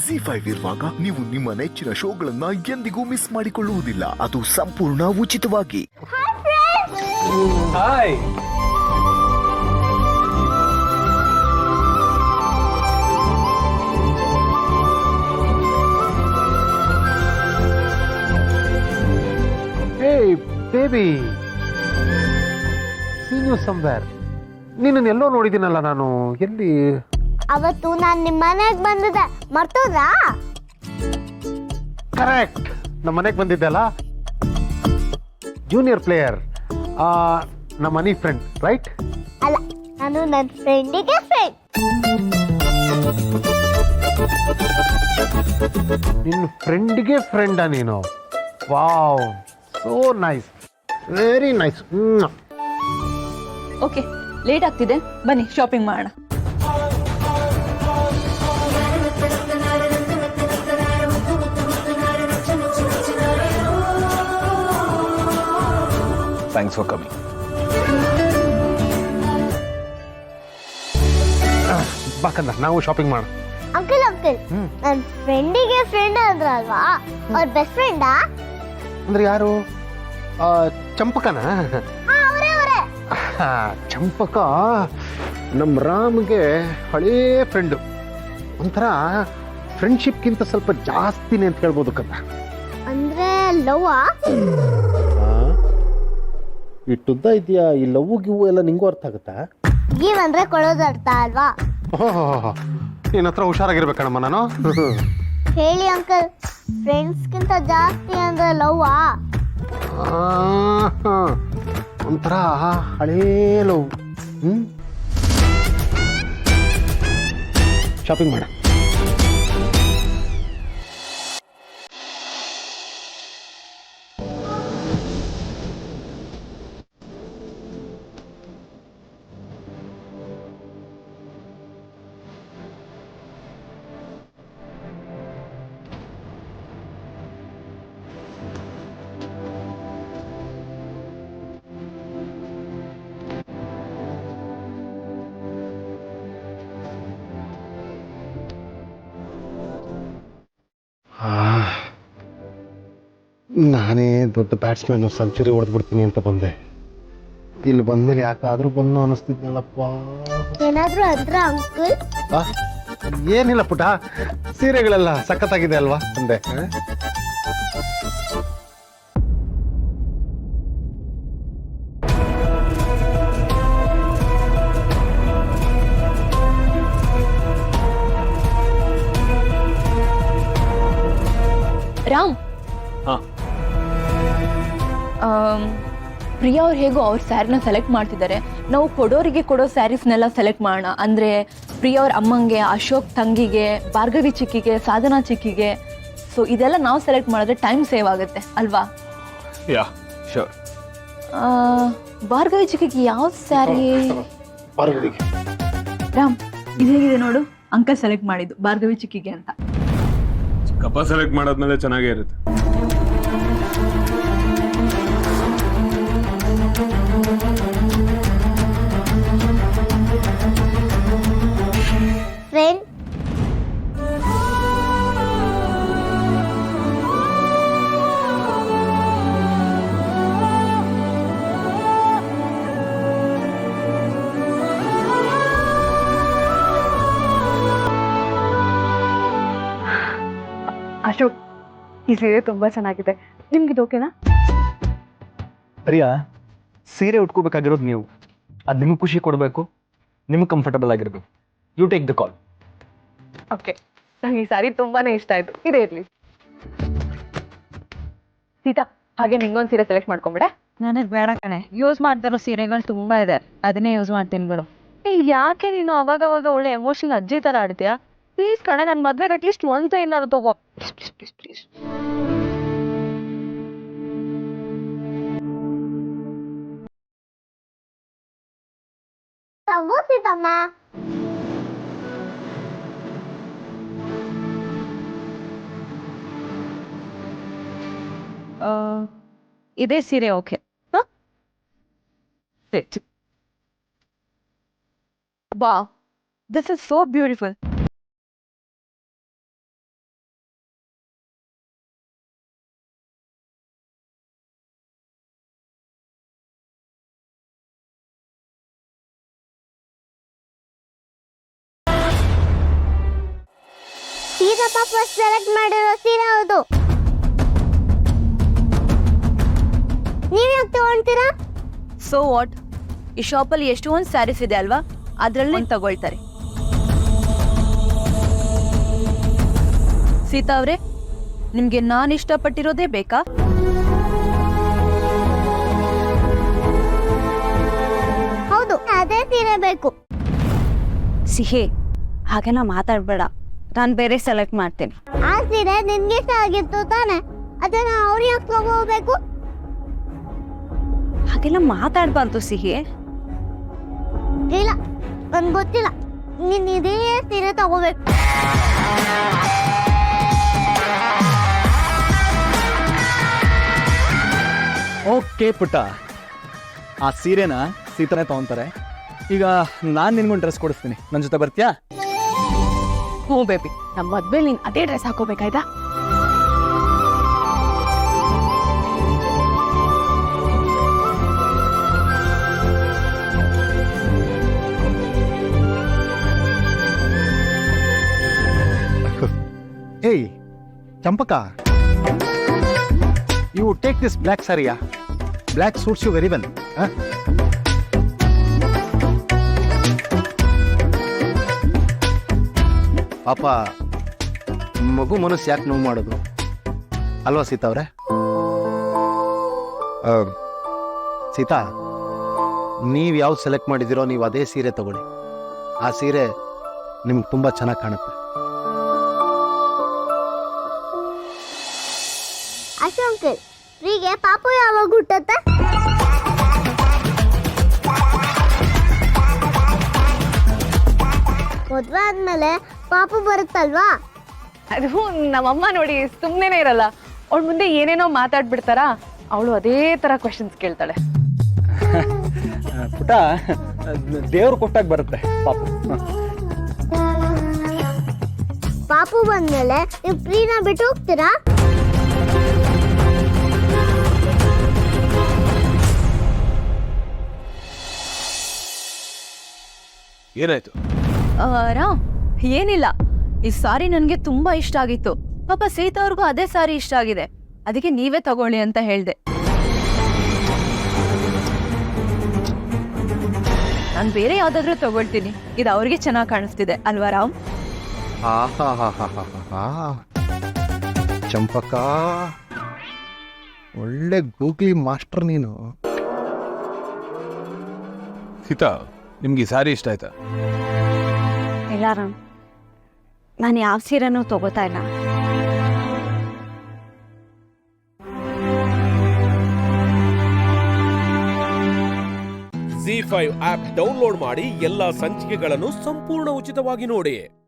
ಜಿ5 ಇರುವಾಗ ನೀವು ನಿಮ್ಮ ನೆಚ್ಚಿನ ಶೋಗಳನ್ನ ಎಂದಿಗೂ ಮಿಸ್ ಮಾಡಿಕೊಳ್ಳುವುದಿಲ್ಲ. ಅದು ಸಂಪೂರ್ಣ ಉಚಿತವಾಗಿ. Hi. Hey, baby. Seen you somewhere. ನಿನ್ನನ್ನು ಎಲ್ಲೋ ನೋಡಿದ್ದೀನಲ್ಲ ನಾನು. ಎಲ್ಲಿ? ಅವತ್ತು ನಾನು ನಿಮ್ಮ ಮನೆಗೆ ಬಂದಿದ್ದೆ, ಮರ್ತೋದ್ರಾ? ಕರೆಕ್ಟ್, ನಮ್ಮ ಮನೆಗೆ ಬಂದಿದ್ದೆ ಅಲ್ಲ. ಜೂನಿಯರ್ ಪ್ಲೇಯರ್, ನಮ್ಮ ಮನಿ ಫ್ರೆಂಡ್, ರೈಟ್? ಅಲ್ಲ, ನಾನು ನನ್ನ ಫ್ರೆಂಡಿಗೆ ಫ್ರೆಂಡ್. ನಿನ್ನ ಫ್ರೆಂಡಿಗೆ ಫ್ರೆಂಡಾ ನೀನು? Wow, so nice, very nice. Okay, late ಆಗ್ತಿದೆ, ಬನ್ನಿ ಶಾಪಿಂಗ್ ಮಾಡೋಣ. Thanks for coming. ಬಾಕಂದ ನಾವು ಶಾಪಿಂಗ್ ಮಾಡೋಣ. ಅಂಕಲ್ ನನ್ನ ಫ್ರೆಂಡಿಗೆ ಫ್ರೆಂಡ್ ಅಂದ್ರಲ್ವಾ, ಅವ್ರ ಬೆಸ್ಟ್ ಫ್ರೆಂಡಾ? ಅಂದ್ರೆ ಯಾರು? ಚಂಪಕನ? ಅವರೇ ಚಂಪಕ ನಮ್ಮ ರಾಮ್ಗೆ ಹಳೇ ಫ್ರೆಂಡು. ಒಂಥರ ಫ್ರೆಂಡ್ಶಿಪ್ಗಿಂತ ಸ್ವಲ್ಪ ಜಾಸ್ತಿನೇ ಅಂತ ಹೇಳ್ಬೋದು ಕದ. ಅಂದ್ರೆ ಲವ್ವಾ? ಇಟ್ಟುದ್ದ ಇದೆಯಾ ಈ ಲವ್ ಗಿವ್ ಎಲ್ಲ ನಿಂಗೂ ಅರ್ಥ ಆಗುತ್ತಾ? ಗಿವ್ ಅಂದ್ರೆ ಕೊಡೋದು ಅರ್ಥ ಅಲ್ವಾ? ನಿನ್ನ ಹತ್ರ ಹುಷಾರಾಗಿರ್ಬೇಕಣಮ್ಮ ನಾನು. ಹೇಳಿ ಅಂಕಲ್, ಫ್ರೆಂಡ್ಸ್ಗಿಂತ ಜಾಸ್ತಿ ಅಂದ್ರೆ ಲವ್ವಾ? ಒಂಥರ ಹಳೇ ಲವ್. ಶಾಪಿಂಗ್ ಮಾಡ. ನಾನೇ ದೊಡ್ಡ ಬ್ಯಾಟ್ಸ್ಮನ್, ಸೆಂಚುರಿ ಹೊಡೆದ್ಬಿಡ್ತೀನಿ ಅಂತ ಬಂದೆ. ಇಲ್ಲಿ ಬಂದ್ಮೇಲೆ ಯಾಕಾದ್ರೂ ಬಂದು ಅನಿಸ್ತಿದ್ನಲ್ಲಪ್ಪ. ಏನಾದ್ರೂ ಅಂದ್ರ ಅಂಕಲ್? ಏನಿಲ್ಲ ಪುಟ, ಸೀರೆಗಳೆಲ್ಲ ಸಖತ್ತಾಗಿದೆ ಅಲ್ವಾ ಅಂದೆ. ರಾಮ್, ಪ್ರಿಯಾ ಅವ್ರು ಹೇಗೋ ಅವ್ರ ಸ್ಯಾರಿನ ಸೆಲೆಕ್ಟ್ ಮಾಡ್ತಿದ್ದಾರೆ. ನಾವು ಕೊಡೋರಿಗೆ ಕೊಡೋ ಸ್ಯಾರೀಸ್ನೆಲ್ಲ ಸೆಲೆಕ್ಟ್ ಮಾಡೋಣ. ಅಂದರೆ ಪ್ರಿಯಾ ಅವ್ರ ಅಮ್ಮಂಗೆ, ಅಶೋಕ್ ತಂಗಿಗೆ, ಭಾರ್ಗವಿ ಚಿಕ್ಕಿಗೆ, ಸಾಧನಾ ಚಿಕ್ಕಿಗೆ. ಸೊ ಇದೆಲ್ಲ ನಾವು ಸೆಲೆಕ್ಟ್ ಮಾಡಿದ್ರೆ ಟೈಮ್ ಸೇವ್ ಆಗುತ್ತೆ ಅಲ್ವಾ? Yeah sure. ಭಾರ್ಗವಿ ಚಿಕ್ಕಿಗೆ ಯಾವ ಸ್ಯಾರಿ? ರಾಮ್, ಇದು ಹೇಗಿದೆ ನೋಡು, ಅಂಕಲ್ ಸೆಲೆಕ್ಟ್ ಮಾಡಿದ್ದು ಭಾರ್ಗವಿ ಚಿಕ್ಕಿಗೆ ಅಂತ. ಕಪ ಸೆಲೆಕ್ಟ್ ಮಾಡಾದ್ಮೇಲೆ ಚೆನ್ನಾಗೇ ಇರುತ್ತೆ. ಫ್ರೆಂಡ್, ಅಶೋಕ್, ಈ ಸೀರೆ ತುಂಬಾ ಚೆನ್ನಾಗಿದೆ, ನಿಮ್ಗಿದು ಓಕೆನಾ? ಪ್ರಿಯಾ, ಸೀರೆ ಉಟ್ಕೋಬೇಕಾಗಿರೋದು ನೀವು. ಅದು ನಿಮ್ಗೆ ಖುಷಿ ಕೊಡಬೇಕು, ನಿಮ್ಗೆ ಕಂಫರ್ಟಬಲ್ ಆಗಿರ್ಬೇಕು. You take the call. Okay, ನಂಗೆ ಈ ಸಾರಿ ತುಂಬಾನೇ ಇಷ್ಟ ಆಯ್ತು, ಇದೇ ಇರ್ಲಿ. ಸೀತಾ, ಹಾಗೆ ನಿಂಗೊಂದು ಸೀರೆ ಸೆಲೆಕ್ಟ್ ಮಾಡ್ಕೊಂಬಿಡ. ನನಗೆ ಬೇಡ ಕಣೆ, ಯೂಸ್ ಮಾಡ್ತಿರೋ ಸೀರೆಗಳು ತುಂಬಾ ಇದೆ, ಅದನ್ನೇ ಯೂಸ್ ಮಾಡ್ತೀನಿ ಬಿಡು. ಯಾಕೆ ನೀನು ಅವಾಗ ಒಳ್ಳೆ ಎಮೋಷನಲ್ ಅಜ್ಜಿ ತರ ಆಡ್ತೀಯಾ? ಪ್ಲೀಸ್ ಕಣೆ, ನನ್ನ ಮದ್ವೆಗೆ ಅಟ್ಲೀಸ್ಟ್ ಒಂದ್ ಏನಾದ್ರು ತಗೋ, please please please please. Seethamma. ಇದೇ ಸೀರೆ okay. Wow, this is so beautiful. ಸೀರೆ ಪಾಪ ಸೆಲೆಕ್ಟ್ ಮಾಡಿರೋ ಸೀರೆ ಹೌದು. ನೀವ್ ಯಾಕೆ ತಗೊಂತೀರಾ? ಸೊ ವಾಟ್, ಈ ಶಾಪಲ್ಲಿ ಎಷ್ಟೊಂದು ಸ್ಯಾರೀಸ್ ಇದೆ ಅಲ್ವಾ, ಅದ್ರಲ್ಲಿ ತಗೊಳ್ತಾರೆ. ಸೀತಾ ಅವ್ರೆ, ನಿಮ್ಗೆ ನಾನು ಇಷ್ಟಪಟ್ಟಿರೋದೇ ಬೇಕಾ? ಹೌದು, ಅದೇ ಸೀರೆ ಬೇಕು. ಸಿಹಿ ಹಾಗೆಲ್ಲ ಮಾತಾಡ್ಬೇಡ, ನಾನು ಬೇರೆ ಸೆಲೆಕ್ಟ್ ಮಾಡ್ತೀನಿ. ಆ ಸೀರೆ ನಿನ್ಗೆ ಇಷ್ಟ ಆಗಿತ್ತು ತಾನೆ, ಅದನ್ನ ಅವ್ರು ಯಾಕೆ ತಗೋಬೇಕು? ಹಾಗೆಲ್ಲ ಮಾತಾಡ್ಬಾರ್ದು ಸಿಹಿ. ಇಲ್ಲ, ನನ್ಗೆ ಗೊತ್ತಿಲ್ಲ. ನೀನ್ ಇದೇ ಸೀರೆ ತಗೋಬೇಕು. ಓಕೆ ಪುಟ್ಟ, ಆ ಸೀರೆನ ಸೀತಾನೇ ತಗೊಂತಾರೆ. ಈಗ ನಾನು ನಿನ್ಗೊಂದು ಡ್ರೆಸ್ ಕೊಡಿಸ್ತೀನಿ, ನನ್ನ ಜೊತೆ ಬರ್ತೀಯಾ? ಹ್ಞೂ ಬೇಬಿ, ನಮ್ಮ ಮದ್ವೆಲಿ ನೀನು ಅದೇ ಡ್ರೆಸ್ ಹಾಕೋಬೇಕಾಯ್ತಾ? ಏಯ್ Champaka, you take this black ಸಾರಿಯಾ? Black suits you very well. ಪಾಪ ಮಗು ಮನಸ್ಸು ಯಾಕೆ ನೋವು ಮಾಡೋದು ಅಲ್ವಾ ಸೀತಾ ಅವ್ರೆ? ಸೀತಾ, ನೀವು ಯಾವ್ದು ಸೆಲೆಕ್ಟ್ ಮಾಡಿದಿರೋ ನೀವು ಅದೇ ಸೀರೆ ತಗೊಳ್ಳಿ. ಆ ಸೀರೆ ನಿಮ್ಗೆ ತುಂಬ ಚೆನ್ನಾಗಿ ಕಾಣುತ್ತೆ. ಅಶೋಕಲ್, ಫ್ರೀಗೆ ಪಾಪು ಯಾವಾಗ ಹುಟ್ಟತ್ತೆ? ಮದ್ವೆ ಆದ್ಮೇಲೆ ಪಾಪು ಬರುತ್ತಲ್ವಾ? ಅದು ನಮ್ಮಮ್ಮ ನೋಡಿ ಸುಮ್ಮನೆ ಇರಲ್ಲ, ಅವಳ ಮುಂದೆ ಏನೇನೋ ಮಾತಾಡ್ಬಿಡ್ತಾರಾ, ಅವಳು ಅದೇ ಥರ ಕ್ವಶನ್ಸ್ ಕೇಳ್ತಾಳೆ. ಪುಟ್ಟ, ದೇವ್ರು ಕೊಟ್ಟಾಗ ಬರುತ್ತೆ ಪಾಪ. ಪಾಪು ಬಂದ್ಮೇಲೆ ನೀವು ಫ್ರೀನ ಬಿಟ್ಟು ಹೋಗ್ತೀರಾ? ಏನಾಯ್ತು? ರಾಮ್, ಏನಿಲ್ಲ, ಈ ಸಾರಿ ನನಗೆ ತುಂಬಾ ಇಷ್ಟ ಆಗಿತ್ತು. ಪಾಪ ಸೀತಾ ಅವ್ರಿಗೂ ಅದೇ ಸಾರಿ ಇಷ್ಟ ಆಗಿದೆ, ಅದಕ್ಕೆ ನೀವೇ ತಗೊಳ್ಳಿ ಅಂತ ಹೇಳ್ದೆ. ನಾನು ಬೇರೆ ಯಾವ್ದಾದ್ರೂ ತಗೊಳ್ತೀನಿ, ಇದು ಅವ್ರಿಗೆ ಚೆನ್ನಾಗಿ ಕಾಣಿಸ್ತಿದೆ ಅಲ್ವಾ ರಾಮ್? ಚಂಪಕ, ಒಳ್ಳೆ ಗೂಗ್ಲಿ ಮಾಸ್ಟರ್ ನೀನು. ಸೀತಾ, ನಿಮ್ಗೆ ಈ ಸಾರಿ ಇಷ್ಟ ಆಯ್ತಾ? ಇಲ್ಲ ರಾಮ್, ನಾನು ಯಾವ ಸೀರೆನೂ ತಗೋತಾ ಇಲ್ಲ. ZEE5 ಆಪ್ ಡೌನ್ಲೋಡ್ ಮಾಡಿ ಎಲ್ಲಾ ಸಂಚಿಕೆಗಳನ್ನು ಸಂಪೂರ್ಣ ಉಚಿತವಾಗಿ ನೋಡಿ.